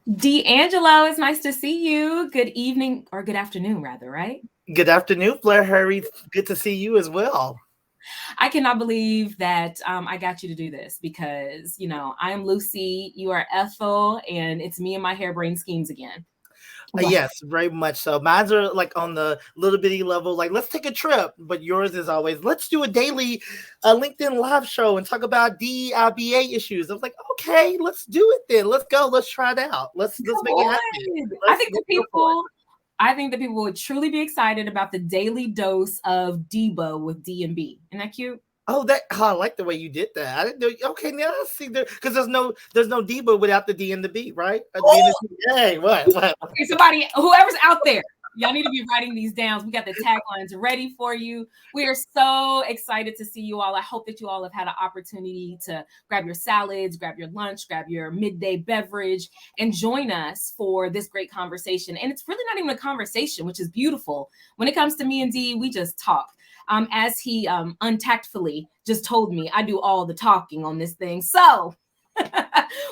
DeAngelo, it's nice to see you. Good evening or good afternoon, rather, right? Good afternoon, Blair Harry. Good to see you as well. I cannot believe that I got you to do this because, I am Lucy, you are Ethel, and it's me and my harebrained schemes again. Well, Yes, very much so. Mine's are like on the little bitty level, like let's take a trip. But yours is always let's do a daily LinkedIn live show and talk about DEIBA issues. I was like, okay, let's do it then. Let's go. Let's try it out. Let's come make it happen. on. I Let's think the let's go for it. people I think that people would truly be excited about the daily dose of DEIBA with D and B. Isn't that cute? I like the way you did that. I didn't know. Okay, now I see there because there's no Debo without the D and the B, right? D and the B. Hey, what? Okay, somebody, whoever's out there, y'all need to be writing these down. We got the taglines ready for you. We are so excited to see you all. I hope that you all have had an opportunity to grab your salads, grab your lunch, grab your midday beverage, and join us for this great conversation. And it's really not even a conversation, which is beautiful. When it comes to me and Dee, we just talk. As he untactfully just told me, I do all the talking on this thing. So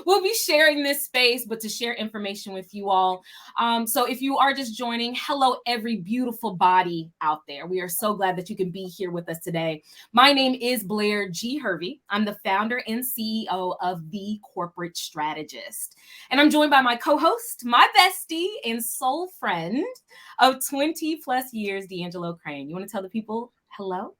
we'll be sharing this space, but to share information with you all. So if you are just joining, hello, every beautiful body out there. We are so glad that you can be here with us today. My name is Blair G. Hervey. I'm the founder and CEO of The Corporate Strategist. And I'm joined by my co-host, my bestie and soul friend of 20 plus years, DeAngelo Crane. You want to tell the people hello?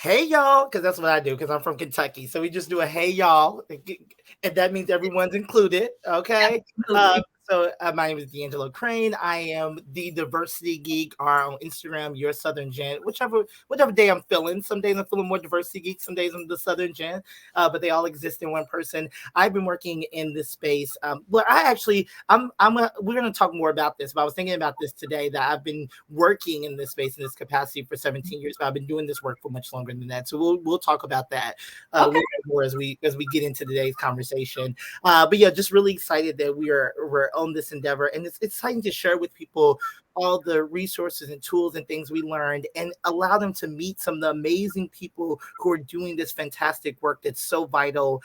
Hey y'all, because that's what I do. Because I'm from Kentucky, so we just do a hey y'all, and that means everyone's included. Okay. Uh, Absolutely. my name is DeAngelo Crane. I am the diversity geek, or on Instagram, your Southern Gen. Whichever day I'm feeling. Some days I'm feeling more diversity geek. Some days I'm the Southern Gen. But they all exist in one person. I've been working in this space. But I actually, we're gonna talk more about this. But I was thinking about this today that I've been working in this space in this capacity for 17 years. But I've been doing this work for much longer than that. So we'll talk about that a Okay. little bit more as we get into today's conversation. But yeah, just really excited that we're on this endeavor, and it's exciting to share with people all the resources and tools and things we learned, and allow them to meet some of the amazing people who are doing this fantastic work that's so vital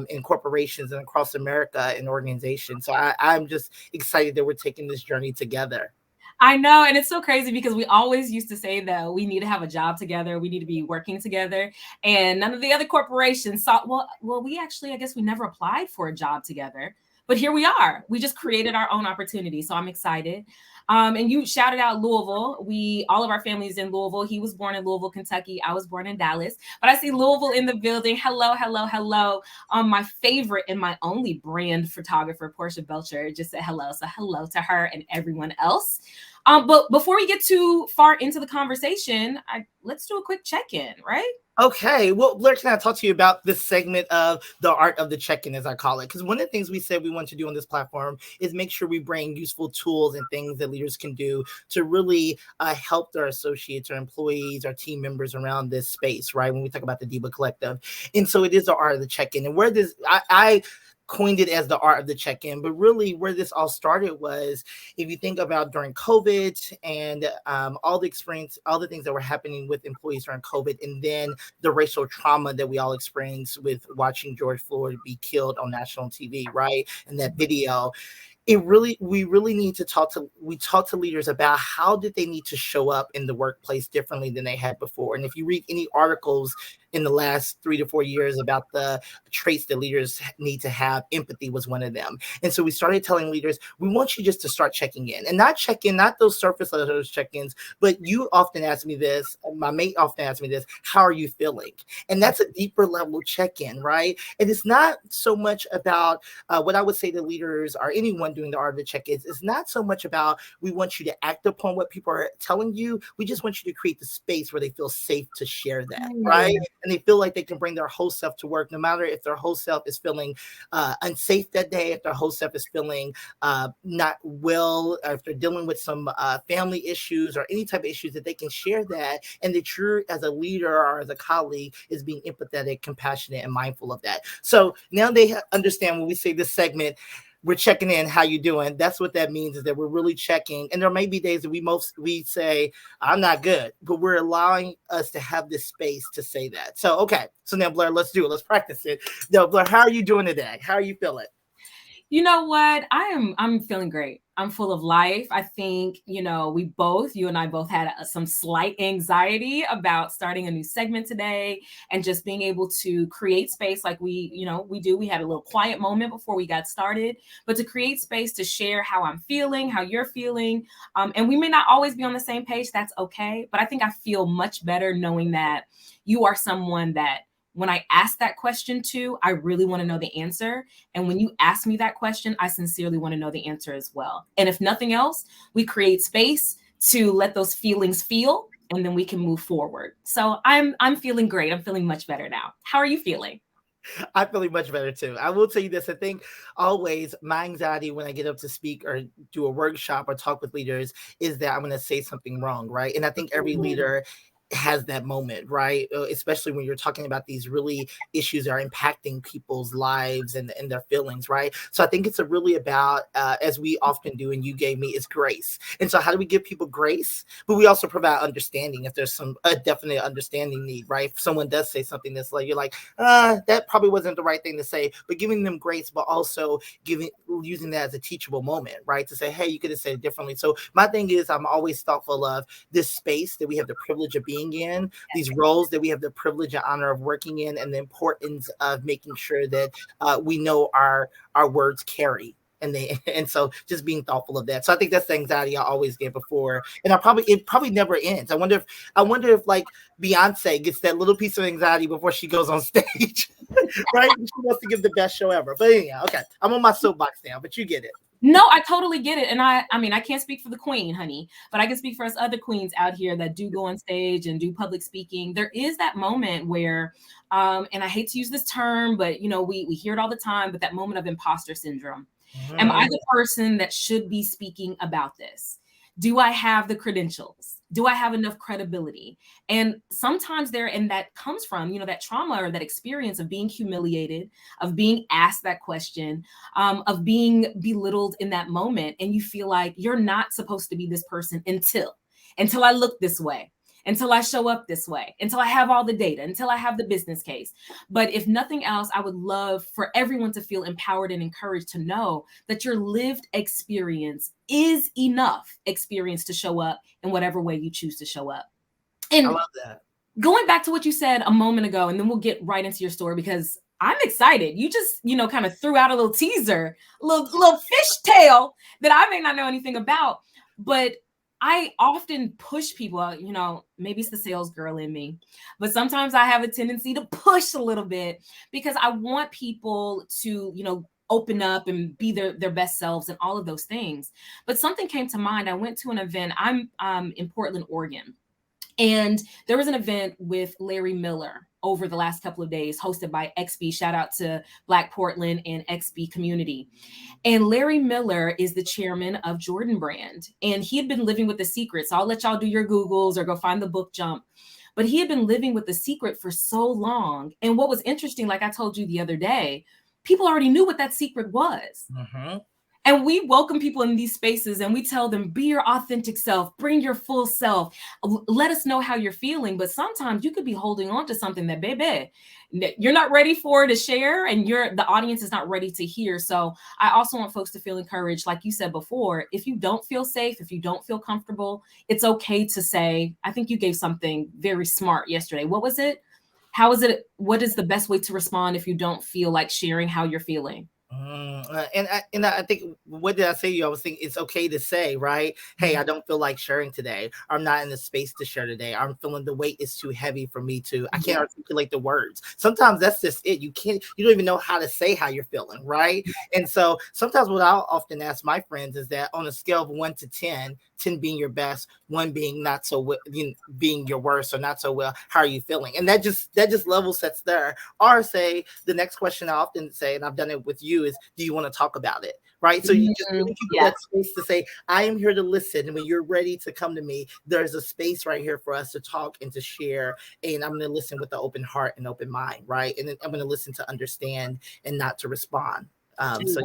in corporations and across America and organizations. So I'm just excited that we're taking this journey together. I know, and it's so crazy because we always used to say that we need to have a job together, we need to be working together, and none of the other corporations saw. Well, we actually, I guess, we never applied for a job together, but here we are. We just created our own opportunity, so I'm excited. And you shouted out Louisville. All of our families in Louisville. He was born in Louisville, Kentucky. I was born in Dallas, but I see Louisville in the building. Hello, hello, hello. My favorite and my only brand photographer, Portia Belcher, just said hello. So hello to her and everyone else. But before we get too far into the conversation, let's do a quick check-in, right? Okay, well, Blair, can I talk to you about this segment of the art of the check-in, as I call it? Because one of the things we said we want to do on this platform is make sure we bring useful tools and things that leaders can do to really help their associates, our employees, our team members around this space, right? When we talk about the DEIBA Collective. And so it is the art of the check-in. And where this, I coined it as the art of the check-in, but really where this all started was, if you think about during COVID and all the experience, all the things that were happening with employees during COVID, and then the racial trauma that we all experienced with watching George Floyd be killed on national TV, right? And that video, we really need to talk to leaders about how did they need to show up in the workplace differently than they had before. And if you read any articles in the last 3 to 4 years about the traits that leaders need to have, empathy was one of them. And so we started telling leaders, we want you just to start checking in, and not check in, not those surface level check-ins, but you often ask me this, my mate often asks me this, how are you feeling? And that's a deeper level check-in, right? And it's not so much about what I would say to leaders or anyone doing the art of the check-ins. It's not so much about we want you to act upon what people are telling you. We just want you to create the space where they feel safe to share that, right? And they feel like they can bring their whole self to work, no matter if their whole self is feeling unsafe that day, if their whole self is feeling not well, or if they're dealing with some family issues or any type of issues, that they can share that, and that you're, as a leader or as a colleague, is being empathetic, compassionate, and mindful of that. So now they understand when we say this segment, we're checking in, how you doing? That's what that means, is that we're really checking. And there may be days that we say, I'm not good, but we're allowing us to have this space to say that. So, okay. So now, Blair, let's do it. Let's practice it. Now, Blair, how are you doing today? How are you feeling? You know what? I'm feeling great. I'm full of life. I think, you and I both had some slight anxiety about starting a new segment today and just being able to create space like we do. We had a little quiet moment before we got started, but to create space to share how I'm feeling, how you're feeling. And we may not always be on the same page. That's okay. But I think I feel much better knowing that you are someone that when I ask that question to, I really want to know the answer. And when you ask me that question, I sincerely want to know the answer as well. And if nothing else, we create space to let those feelings feel, and then we can move forward. So I'm feeling great. I'm feeling much better now. How are you feeling? I'm feeling much better too. I will tell you this. I think always my anxiety when I get up to speak or do a workshop or talk with leaders is that I'm going to say something wrong, right? And I think every leader has that moment, right? Especially when you're talking about these really issues that are impacting people's lives and their feelings, right? So I think it's really about, as we often do, and you gave me, is grace. And so how do we give people grace? But we also provide understanding if there's a definite understanding need, right? If someone does say something that's like, you're like, that probably wasn't the right thing to say, but giving them grace, but also using that as a teachable moment, right? To say, hey, you could have said it differently. So my thing is, I'm always thoughtful of this space that we have the privilege of being in, these roles that we have the privilege and honor of working in, and the importance of making sure that we know our words carry. And so just being thoughtful of that. So I think that's the anxiety I always get before, and it probably never ends. I wonder if like Beyonce gets that little piece of anxiety before she goes on stage, right? She wants to give the best show ever. But anyhow, okay, I'm on my soapbox now, but you get it. No, I totally get it. And I mean, I can't speak for the queen, honey, but I can speak for us other queens out here that do go on stage and do public speaking. There is that moment where, and I hate to use this term, but we hear it all the time, but that moment of imposter syndrome. Am I the person that should be speaking about this? Do I have the credentials? Do I have enough credibility? And sometimes and that comes from, that trauma or that experience of being humiliated, of being asked that question, of being belittled in that moment. And you feel like you're not supposed to be this person until I look this way, until I show up this way, until I have all the data, until I have the business case. But if nothing else, I would love for everyone to feel empowered and encouraged to know that your lived experience is enough experience to show up in whatever way you choose to show up. And I love that. Going back to what you said a moment ago, and then we'll get right into your story because I'm excited. You just, kind of threw out a little teaser, a little fishtail that I may not know anything about, but I often push people, maybe it's the sales girl in me, but sometimes I have a tendency to push a little bit because I want people to, open up and be their best selves and all of those things. But something came to mind. I went to an event. I'm in Portland, Oregon. And there was an event with Larry Miller over the last couple of days hosted by XB. Shout out to Black Portland and XB community. And Larry Miller is the chairman of Jordan Brand. And he had been living with The Secret. So I'll let y'all do your Googles or go find the book Jump. But he had been living with The Secret for so long. And what was interesting, like I told you the other day, people already knew what that secret was. Mm-hmm. And we welcome people in these spaces and we tell them, be your authentic self, bring your full self, let us know how you're feeling. But sometimes you could be holding on to something that, baby, you're not ready for to share and the audience is not ready to hear. So I also want folks to feel encouraged. Like you said before, if you don't feel safe, if you don't feel comfortable, it's okay to say, I think you gave something very smart yesterday. What was it? How is it? What is the best way to respond if you don't feel like sharing how you're feeling? And I think, what did I say to you? I was thinking it's okay to say, right? Hey, I don't feel like sharing today. I'm not in the space to share today. I'm feeling the weight is too heavy for me I can't articulate the words. Sometimes that's just it. You don't even know how to say how you're feeling, right? And so sometimes what I'll often ask my friends is that on a scale of 1 to 10, 10 being your best, 1 being not so well, being your worst or not so well, how are you feeling? And that just level sets there. Or say the next question I often say, and I've done it with you, is do you want to talk about it? Right. So you just giving people that space to say, I am here to listen. And when you're ready to come to me, there's a space right here for us to talk and to share. And I'm going to listen with an open heart and open mind. Right. And then I'm going to listen to understand and not to respond. So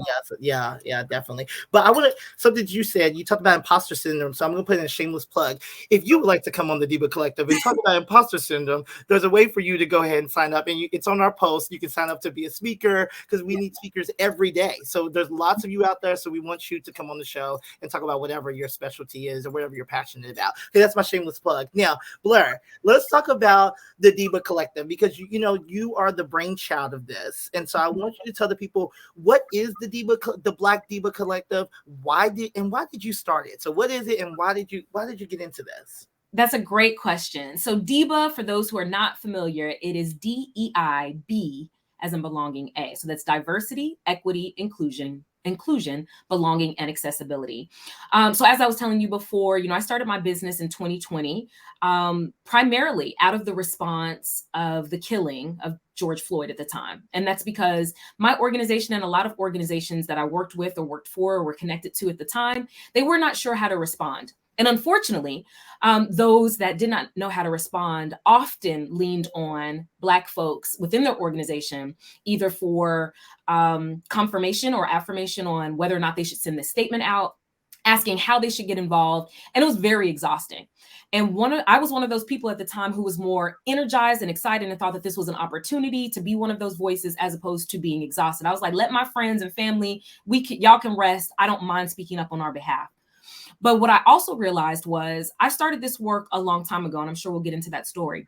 definitely. But I want to, something you said, you talked about imposter syndrome. So I'm going to put in a shameless plug. If you would like to come on the DEIBA Collective and talk about imposter syndrome, there's a way for you to go ahead and sign up. And it's on our post. You can sign up to be a speaker because we need speakers every day. So there's lots of you out there. So we want you to come on the show and talk about whatever your specialty is or whatever you're passionate about. Okay, that's my shameless plug. Now, Blair, let's talk about the DEIBA Collective because you are the brainchild of this. And so I want you to tell the people, what is the Black DEIBA Collective? Why did you start it? So what is it, and why did you get into this? That's a great question. So DEIBA, for those who are not familiar, it is DEIB as in belonging A. So that's diversity, equity, inclusion, belonging, and accessibility. So as I was telling you before, I started my business in 2020, primarily out of the response of the killing of George Floyd at the time. And that's because my organization and a lot of organizations that I worked with or worked for or were connected to at the time, they were not sure how to respond. And unfortunately, those that did not know how to respond often leaned on Black folks within their organization, either for confirmation or affirmation on whether or not they should send this statement out, asking how they should get involved. And it was very exhausting. And I was one of those people at the time who was more energized and excited and thought that this was an opportunity to be one of those voices as opposed to being exhausted. I was like, let my friends and family, y'all can rest. I don't mind speaking up on our behalf. But what I also realized was I started this work a long time ago, and I'm sure we'll get into that story.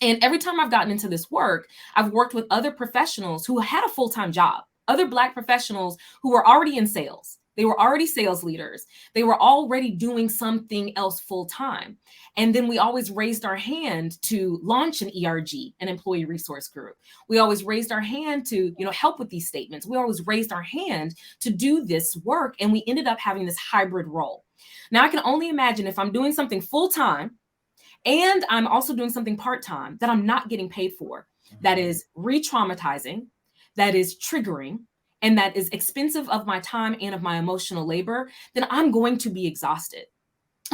And every time I've gotten into this work, I've worked with other professionals who had a full-time job, other Black professionals who were already in sales. They were already sales leaders. They were already doing something else full-time. And then we always raised our hand to launch an ERG, an employee resource group. We always raised our hand to, help with these statements. We always raised our hand to do this work. And we ended up having this hybrid role. Now, I can only imagine if I'm doing something full-time and I'm also doing something part-time that I'm not getting paid for, that is re-traumatizing, that is triggering, and that is expensive of my time and of my emotional labor, then I'm going to be exhausted.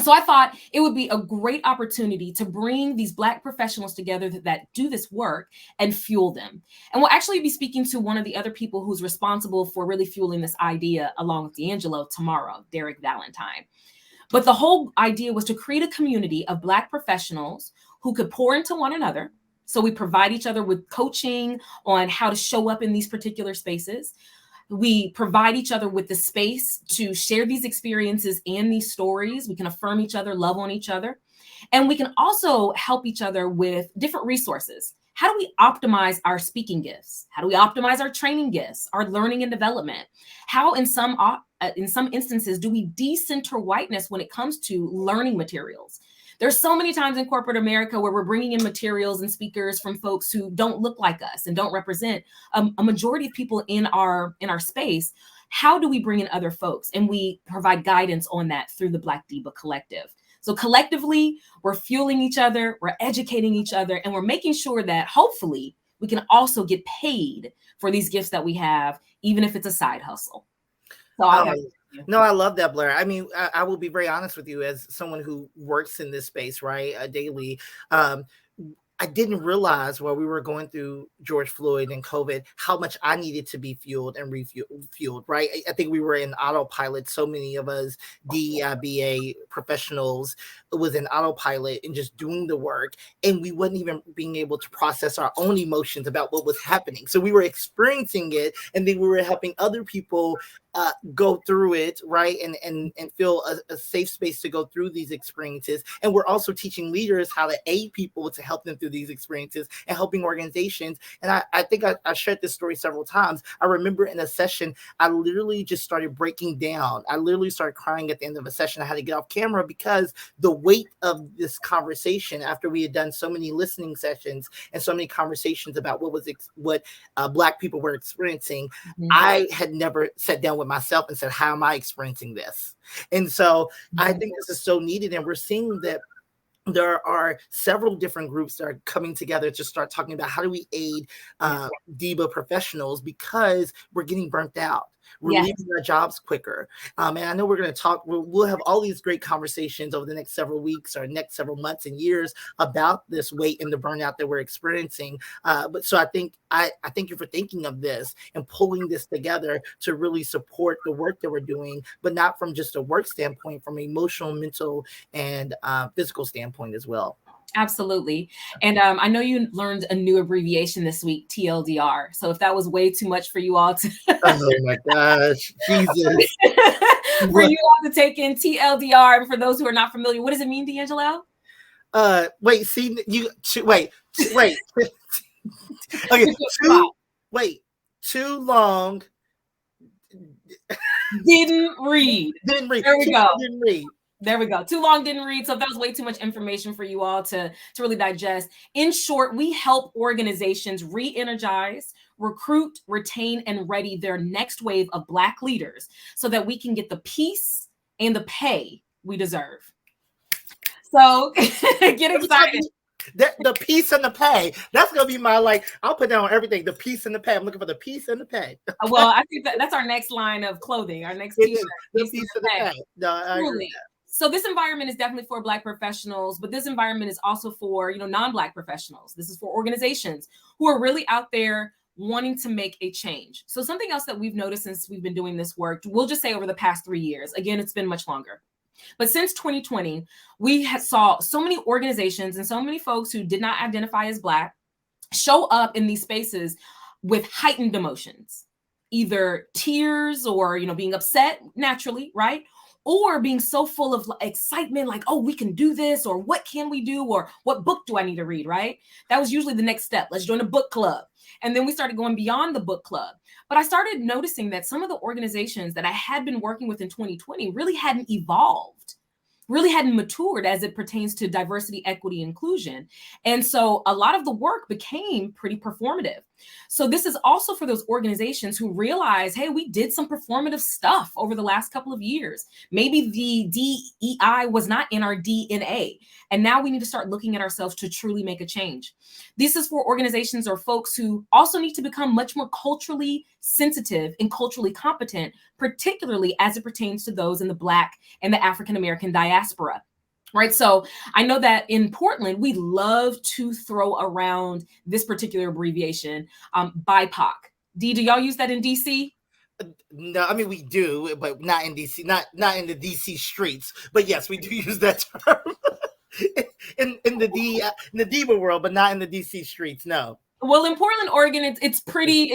So I thought it would be a great opportunity to bring these Black professionals together that do this work and fuel them. And we'll actually be speaking to one of the other people who's responsible for really fueling this idea along with DeAngelo tomorrow, Derek Valentine. But the whole idea was to create a community of Black professionals who could pour into one another. So we provide each other with coaching on how to show up in these particular spaces. We provide each other with the space to share these experiences and these stories. We can affirm each other, love on each other. And we can also help each other with different resources. How do we optimize our speaking gifts? How do we optimize our training gifts, our learning and development? How in some instances do we decenter whiteness when it comes to learning materials? There's so many times in corporate America where we're bringing in materials and speakers from folks who don't look like us and don't represent a majority of people in our space. How do we bring in other folks? And we provide guidance on that through the Black DEIBA Collective. So collectively, we're fueling each other, we're educating each other, and we're making sure that hopefully we can also get paid for these gifts that we have, even if it's a side hustle. So no, I love that, Blair. I mean, I will be very honest with you as someone who works in this space, right, daily. I didn't realize while we were going through George Floyd and COVID, how much I needed to be fueled and refueled, right? I think we were in autopilot. So many of us DEIBA professionals was in autopilot and just doing the work. And we wasn't even being able to process our own emotions about what was happening. So we were experiencing it, and then we were helping other people go through it, right? And feel a safe space to go through these experiences. And we're also teaching leaders how to aid people to help them through these experiences and helping organizations. And I think I shared this story several times. I remember in a session, I literally just started breaking down. I literally started crying at the end of a session. I had to get off camera because the weight of this conversation, after we had done so many listening sessions and so many conversations about what Black people were experiencing, I had never sat down with myself and said, how am I experiencing this? And so I think this is so needed. And we're seeing that there are several different groups that are coming together to start talking about how do we aid DEIBA professionals, because we're getting burnt out. We're Yes. leaving our jobs quicker. And I know we're going to talk, we'll have all these great conversations over the next several weeks or next several months and years about this weight and the burnout that we're experiencing. But so I thank you for thinking of this and pulling this together to really support the work that we're doing, but not from just a work standpoint, from an emotional, mental, and physical standpoint as well. Absolutely. And I know you learned a new abbreviation this week, TLDR. So if that was way too much for you all to Oh my gosh, Jesus. for you all to take in TLDR, for those who are not familiar, what does it mean, DeAngelo? Wait, see, wait. Okay, too long. Didn't read. Didn't read. There we go. Didn't read. There we go. Too long, didn't read. So if that was way too much information for you all to really digest. In short, we help organizations re-energize, recruit, retain, and ready their next wave of Black leaders so that we can get the peace and the pay we deserve. So get excited. The peace and the pay. That's gonna be my I'll put down everything. The peace and the pay. I'm looking for the peace and the pay. Well, I think that's our next line of clothing, our next t-shirt. The peace and the pay. No, I agree. So this environment is definitely for Black professionals, but this environment is also for, non-Black professionals. This is for organizations who are really out there wanting to make a change. So something else that we've noticed since we've been doing this work, we'll just say over the past 3 years, again, it's been much longer. But since 2020, we saw so many organizations and so many folks who did not identify as Black show up in these spaces with heightened emotions, either tears or, being upset naturally, right? Or being so full of excitement, like, oh, we can do this, or what can we do, or what book do I need to read, right? That was usually the next step. Let's join a book club. And then we started going beyond the book club. But I started noticing that some of the organizations that I had been working with in 2020 really hadn't evolved, really hadn't matured as it pertains to diversity, equity, inclusion. And so a lot of the work became pretty performative. So this is also for those organizations who realize, hey, we did some performative stuff over the last couple of years. Maybe the DEI was not in our DNA. And now we need to start looking at ourselves to truly make a change. This is for organizations or folks who also need to become much more culturally sensitive and culturally competent, particularly as it pertains to those in the Black and the African-American diaspora. Right. So I know that in Portland, we love to throw around this particular abbreviation, BIPOC. Do y'all use that in DC? No, I mean, we do, but not in DC, not in the DC streets. But yes, we do use that term in the DEIBA world, but not in the DC streets. No. Well, in Portland, Oregon, it's pretty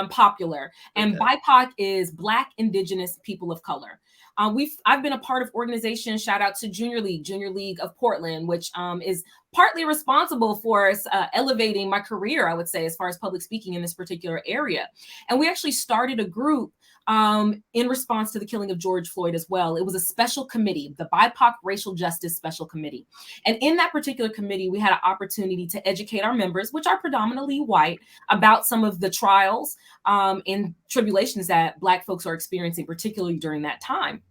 popular. And okay. BIPOC is Black, Indigenous, People of Color. I've been a part of organizations, shout out to Junior League of Portland, which is partly responsible for elevating my career, I would say, as far as public speaking in this particular area. And we actually started a group in response to the killing of George Floyd as well. It was a special committee, the BIPOC Racial Justice Special Committee. And in that particular committee, we had an opportunity to educate our members, which are predominantly white, about some of the trials and tribulations that Black folks are experiencing, particularly during that time.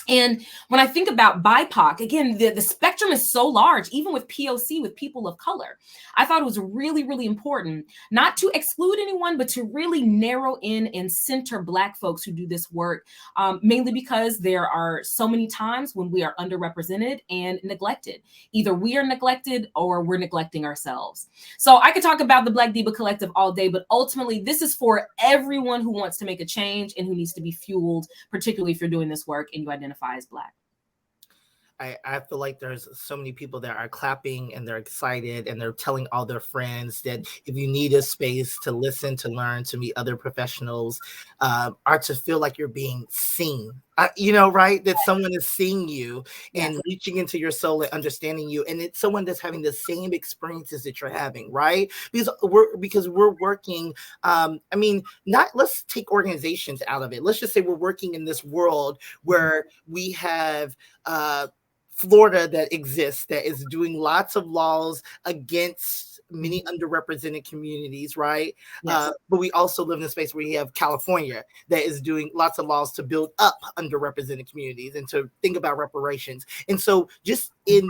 And when I think about BIPOC, again, the spectrum is so large, even with POC, with people of color. I thought it was really, really important not to exclude anyone, but to really narrow in and center Black folks who do this work, mainly because there are so many times when we are underrepresented and neglected. Either we are neglected or we're neglecting ourselves. So I could talk about the Black DEIBA Collective all day, but ultimately this is for everyone who wants to make a change and who needs to be fueled, particularly if you're doing this work and you identify as Black. I feel like there's so many people that are clapping and they're excited and they're telling all their friends that if you need a space to listen, to learn, to meet other professionals, or to feel like you're being seen, right? That someone is seeing you and reaching into your soul and understanding you. And it's someone that's having the same experiences that you're having, right? Because we're working, let's take organizations out of it. Let's just say we're working in this world where we have Florida that exists, that is doing lots of laws against many underrepresented communities, right? Yes. But we also live in a space where you have California that is doing lots of laws to build up underrepresented communities and to think about reparations. And so just in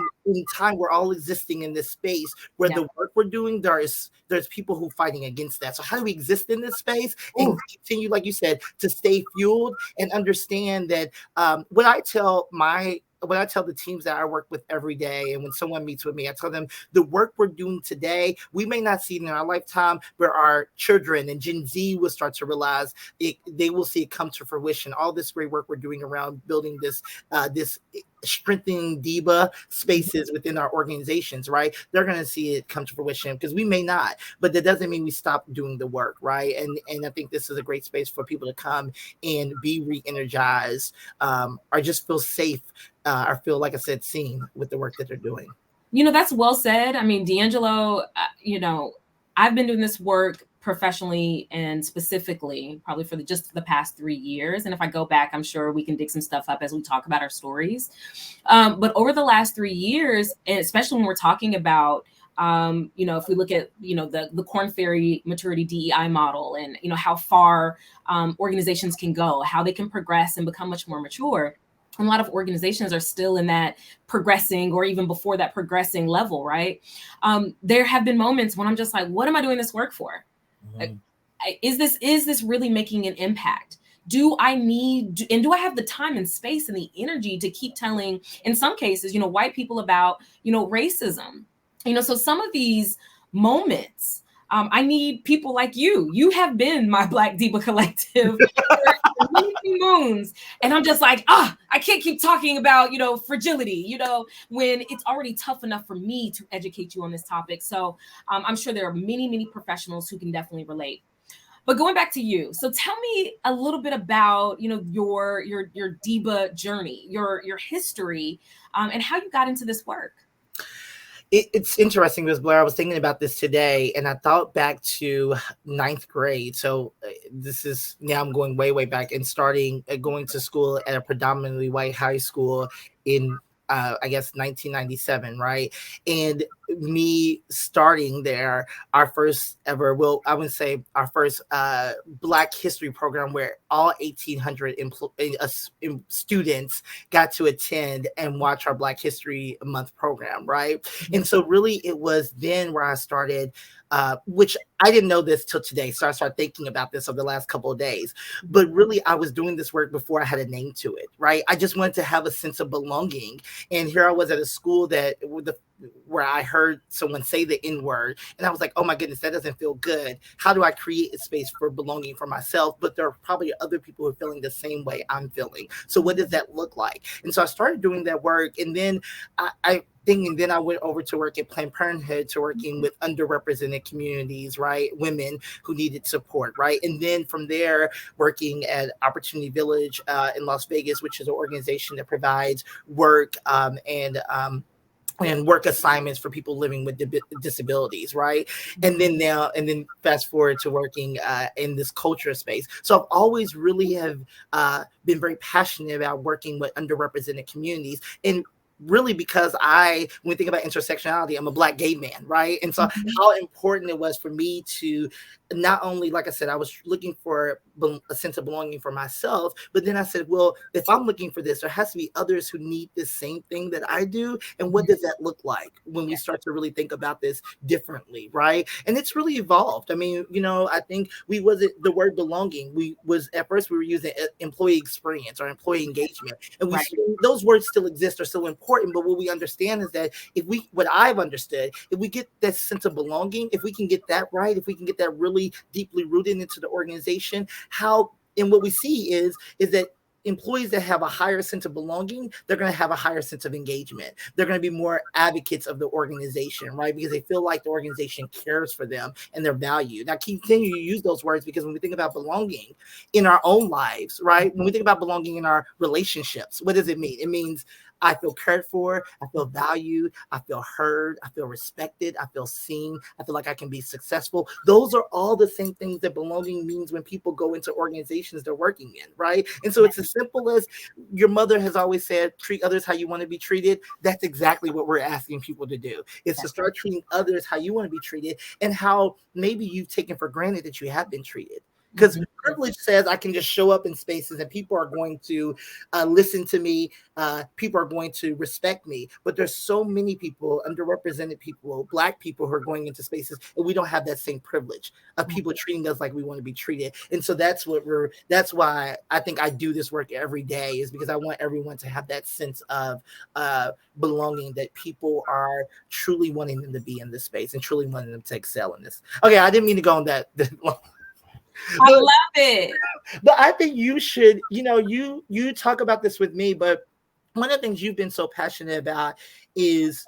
time, we're all existing in this space where the work we're doing, there's people who are fighting against that. So how do we exist in this space and continue, like you said, to stay fueled and understand that when I tell the teams that I work with every day, and when someone meets with me, I tell them the work we're doing today, we may not see it in our lifetime, but our children and Gen Z will start to realize it. They will see it come to fruition. All this great work we're doing around building this strengthening DEIBA spaces within our organizations, right? They're going to see it come to fruition because we may not, but that doesn't mean we stop doing the work, right? And I think this is a great space for people to come and be re-energized, or just feel safe, or feel, like I said, seen with the work that they're doing. That's well said. I mean, DeAngelo, I've been doing this work professionally and specifically probably for just the past 3 years. And if I go back, I'm sure we can dig some stuff up as we talk about our stories. But over the last 3 years, and especially when we're talking about, if we look at, the Korn Ferry maturity DEI model and, how far organizations can go, how they can progress and become much more mature. A lot of organizations are still in that progressing or even before that progressing level, right? There have been moments when I'm just like, what am I doing this work for? Mm-hmm. Is this really making an impact? Do I have the time and space and the energy to keep telling, in some cases, white people about, racism? So some of these moments, I need people like you. You have been my Black DEIBA collective for many moons. And I'm just like, I can't keep talking about, fragility, when it's already tough enough for me to educate you on this topic. So I'm sure there are many, many professionals who can definitely relate. But going back to you, so tell me a little bit about, your DEIBA journey, your history, and how you got into this work. It's interesting because, Blair, I was thinking about this today and I thought back to 9th grade. So this is, now I'm going way, way back and going to school at a predominantly white high school in, I guess, 1997, right? And me starting there, our first ever, I would say our first Black history program where all 1,800 students got to attend and watch our Black History Month program, right? And so really it was then where I started, which I didn't know this till today. So I started thinking about this over the last couple of days. But really, I was doing this work before I had a name to it, right? I just wanted to have a sense of belonging. And here I was at a school where I heard someone say the N-word. And I was like, oh my goodness, that doesn't feel good. How do I create a space for belonging for myself? But there are probably other people who are feeling the same way I'm feeling. So what does that look like? And so I started doing that work. And then then I went over to work at Planned Parenthood, to working with underrepresented communities, right? Women who needed support, right? And then from there, working at Opportunity Village in Las Vegas, which is an organization that provides work and work assignments for people living with disabilities, right? And then fast forward to working in this culture space. So I've always really have been very passionate about working with underrepresented communities. And really because when we think about intersectionality, I'm a Black gay man, right? And so how important it was for me to not only, like I said, I was looking for a sense of belonging for myself, but then I said, well, if I'm looking for this, there has to be others who need this same thing that I do. And what does that look like when we start to really think about this differently, right? And it's really evolved. I mean, I think the word belonging, at first we were using employee experience or employee engagement. And those words still exist, are still important. But what we understand is that what I've understood, if we get that sense of belonging, if we can get that right, if we can get that really deeply rooted into the organization, what we see is that employees that have a higher sense of belonging, they're going to have a higher sense of engagement. They're going to be more advocates of the organization, right? Because they feel like the organization cares for them and their value. Now, continue to use those words because when we think about belonging in our own lives, right? When we think about belonging in our relationships, what does it mean? It means I feel cared for, I feel valued, I feel heard, I feel respected, I feel seen, I feel like I can be successful. Those are all the same things that belonging means when people go into organizations they're working in, right? And so it's as simple as your mother has always said, treat others how you want to be treated. That's exactly what we're asking people to do, is to start treating others how you want to be treated, and how maybe you've taken for granted that you have been treated. Because privilege says I can just show up in spaces and people are going to listen to me. People are going to respect me. But there's so many people, underrepresented people, Black people, who are going into spaces and we don't have that same privilege of people treating us like we want to be treated. And so that's why I think I do this work every day, is because I want everyone to have that sense of belonging, that people are truly wanting them to be in this space and truly wanting them to excel in this. Okay, I didn't mean to go on that long. I love it. But I think you should, you talk about this with me, but one of the things you've been so passionate about is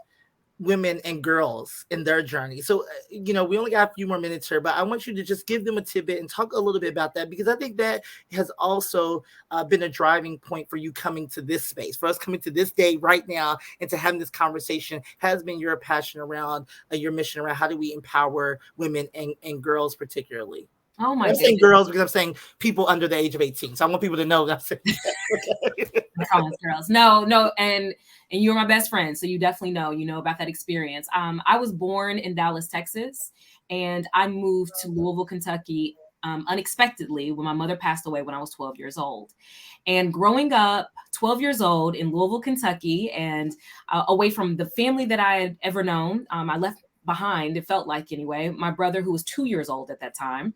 women and girls in their journey. So, we only got a few more minutes here, but I want you to just give them a tidbit and talk a little bit about that, because I think that has also been a driving point for you coming to this space, for us coming to this day right now, and to having this conversation has been your passion around your mission around how do we empower women and girls particularly. Oh my! I'm saying girls because I'm saying people under the age of 18. So I want people to know that I'm saying that. Girls. No, and you're my best friend, so you definitely know about that experience. I was born in Dallas, Texas, and I moved to Louisville, Kentucky, unexpectedly when my mother passed away when I was 12 years old. And growing up 12 years old in Louisville, Kentucky, and away from the family that I had ever known, I left behind, it felt like anyway, my brother, who was 2 years old at that time.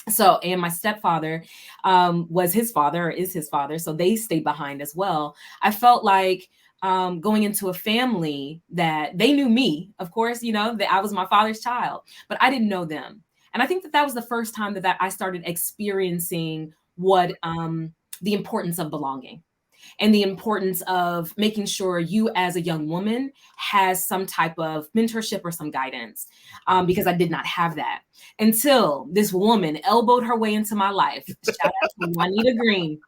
So, and my stepfather was his father, or is his father. So they stayed behind as well. I felt like going into a family that they knew me, of course, that I was my father's child, but I didn't know them. And I think that was the first time that I started experiencing what the importance of belonging. And the importance of making sure you as a young woman has some type of mentorship or some guidance, because I did not have that until this woman elbowed her way into my life. Shout out to Juanita Green.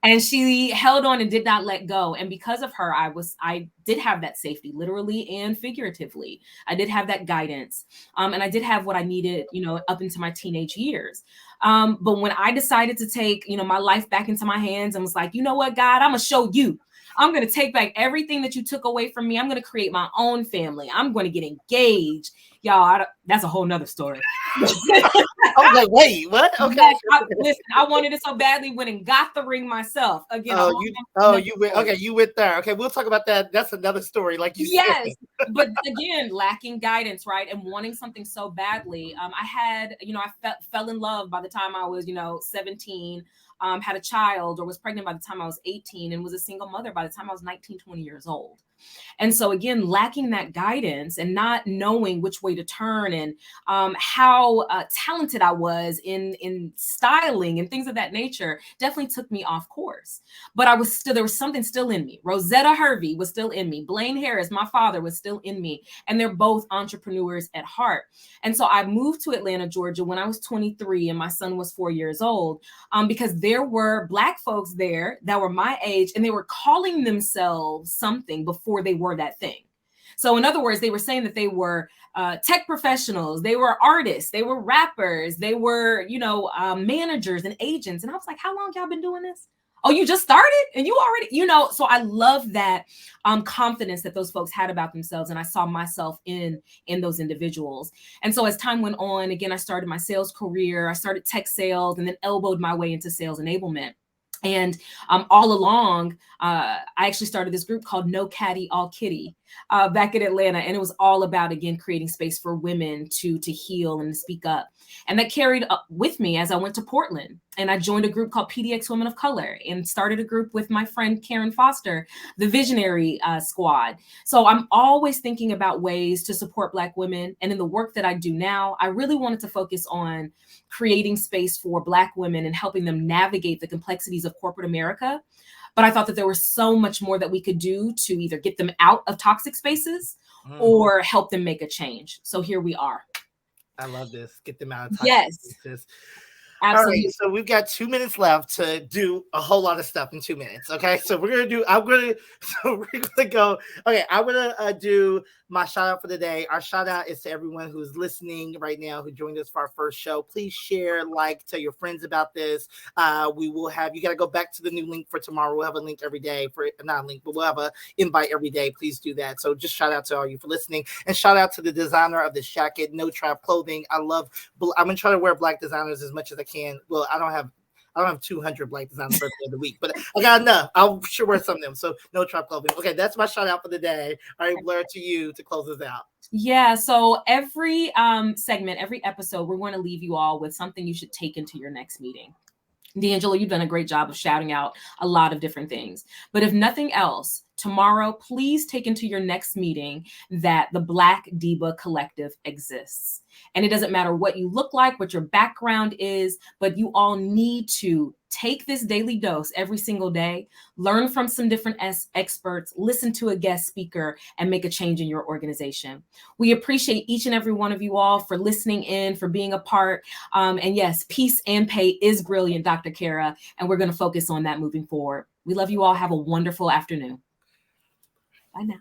And she held on and did not let go. And because of her, I did have that safety, literally and figuratively. I did have that guidance. And I did have what I needed, up into my teenage years. But when I decided to take, my life back into my hands and was like, you know what, God, I'm going to show you. I'm going to take back everything that you took away from me. I'm going to create my own family. I'm going to get engaged. Y'all, that's a whole nother story. I was like, wait, what? Okay. Listen, I wanted it so badly, went and got the ring myself. Again, you went. Okay, you went there. Okay, we'll talk about that. That's another story, like you said. Yes, but again, lacking guidance, right, and wanting something so badly. I had, I fell in love by the time I was, 17. Had a child or was pregnant by the time I was 18, and was a single mother by the time I was 19, 20 years old. And so again, lacking that guidance and not knowing which way to turn, and how talented I was in styling and things of that nature definitely took me off course. But there was something still in me. Rosetta Hervey was still in me. Blaine Harris, my father, was still in me. And they're both entrepreneurs at heart. And so I moved to Atlanta, Georgia when I was 23 and my son was 4 years old, because there were Black folks there that were my age, and they were calling themselves something before they were that thing. So in other words, they were saying that they were tech professionals, they were artists, they were rappers, they were, managers and agents. And I was like, how long y'all been doing this? Oh, you just started and you already, so I love that confidence that those folks had about themselves. And I saw myself in those individuals. And so as time went on, again, I started my sales career. I started tech sales and then elbowed my way into sales enablement. And all along, I actually started this group called No Caddy, All Kitty back in Atlanta. And it was all about, again, creating space for women to heal and to speak up. And that carried up with me as I went to Portland. And I joined a group called PDX Women of Color and started a group with my friend Karen Foster, the Visionary Squad. So I'm always thinking about ways to support Black women. And in the work that I do now, I really wanted to focus on creating space for Black women and helping them navigate the complexities of corporate America. But I thought that there was so much more that we could do to either get them out of toxic spaces or help them make a change. So here we are. I love this. Get them out of toxic yes. spaces. Absolutely. All right, so we've got 2 minutes left to do a whole lot of stuff in 2 minutes. Okay, so we're gonna go. Okay, I'm gonna do my shout out for the day. Our shout out is to everyone who's listening right now, who joined us for our first show. Please share, like, tell your friends about this. We will have, you got to go back to the new link for tomorrow. We'll have a link every day for, not a link, but we'll have an invite every day. Please do that. So just shout out to all you for listening, and shout out to the designer of this jacket, No Trap Clothing. I'm gonna try to wear black designers as much as I can. Well, I don't have 200 black designers for the week, but I got enough. I'll sure wear some of them. So No Trap Clothing. Okay, that's my shout out for the day. All right, Blair, to you to close us out. Yeah, so every segment, every episode, we're going to leave you all with something you should take into your next meeting. DeAngelo, you've done a great job of shouting out a lot of different things. But if nothing else, tomorrow, please take into your next meeting that the Black DEIBA Collective exists. And it doesn't matter what you look like, what your background is, but you all need to take this daily dose every single day, learn from some different experts, listen to a guest speaker, and make a change in your organization. We appreciate each and every one of you all for listening in, for being a part. And yes, peace and pay is brilliant, Dr. Kara, and we're going to focus on that moving forward. We love you all. Have a wonderful afternoon. Bye now.